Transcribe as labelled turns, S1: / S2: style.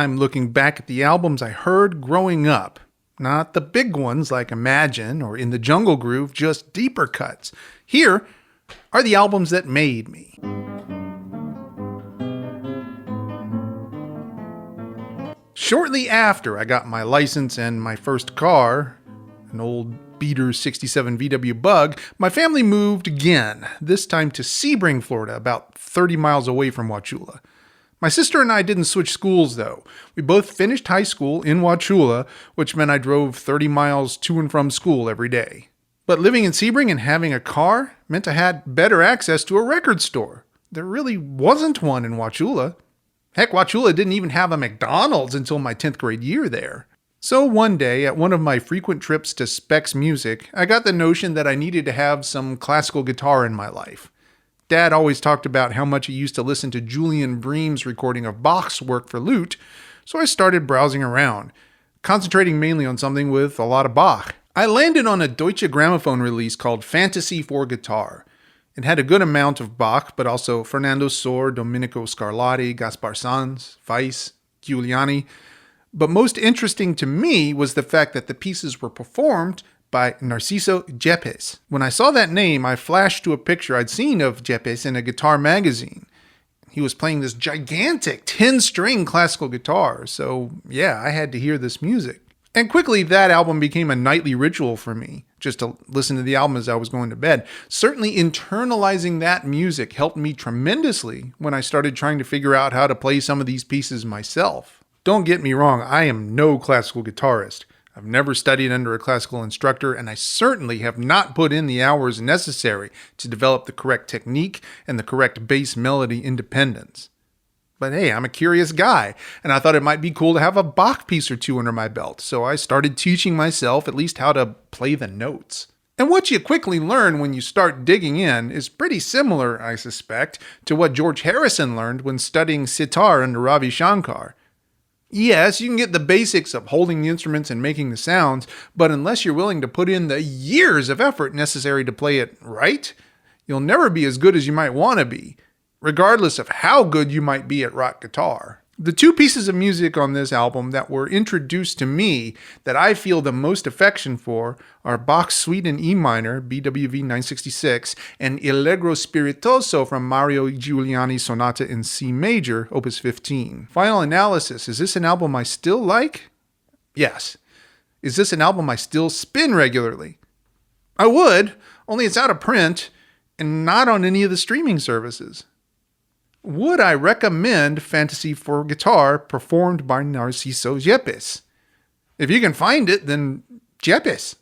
S1: I'm looking back at the albums I heard growing up. Not the big ones like Imagine or In the Jungle Groove, just deeper cuts. Here are the albums that made me. Shortly after I got my license and my first car, an old Beater 67 VW Bug, my family moved again, this time to Sebring, Florida, about 30 miles away from Wauchula. My sister and I didn't switch schools, though. We both finished high school in Wauchula, which meant I drove 30 miles to and from school every day. But living in Sebring and having a car meant I had better access to a record store. There really wasn't one in Wauchula. Heck, Wauchula didn't even have a McDonald's until my 10th grade year there. So one day, at one of my frequent trips to Specs Music, I got the notion that I needed to have some classical guitar in my life. Dad always talked about how much he used to listen to Julian Bream's recording of Bach's work for lute, so I started browsing around, concentrating mainly on something with a lot of Bach. I landed on a Deutsche Grammophon release called Fantasy for Guitar. It had a good amount of Bach, but also Fernando Sor, Domenico Scarlatti, Gaspar Sanz, Weiss, Giuliani. But most interesting to me was the fact that the pieces were performed by Narciso Yepes. When I saw that name, I flashed to a picture I'd seen of Yepes in a guitar magazine. He was playing this gigantic 10-string classical guitar, so yeah, I had to hear this music. And quickly, that album became a nightly ritual for me, just to listen to the album as I was going to bed. Certainly internalizing that music helped me tremendously when I started trying to figure out how to play some of these pieces myself. Don't get me wrong, I am no classical guitarist. I've never studied under a classical instructor, and I certainly have not put in the hours necessary to develop the correct technique and the correct bass melody independence. But hey, I'm a curious guy, and I thought it might be cool to have a Bach piece or two under my belt, so I started teaching myself at least how to play the notes. And what you quickly learn when you start digging in is pretty similar, I suspect, to what George Harrison learned when studying sitar under Ravi Shankar. Yes, you can get the basics of holding the instruments and making the sounds, but unless you're willing to put in the years of effort necessary to play it right, you'll never be as good as you might want to be, regardless of how good you might be at rock guitar. The two pieces of music on this album that were introduced to me that I feel the most affection for are Bach's Suite in E minor, BWV 966, and Allegro Spiritoso from Mario Giuliani's Sonata in C major, Opus 15. Final analysis, is this an album I still like? Yes. Is this an album I still spin regularly? I would, only it's out of print and not on any of the streaming services. Would I recommend Fantasy for Guitar performed by Narciso Yepes? If you can find it, then Yepes.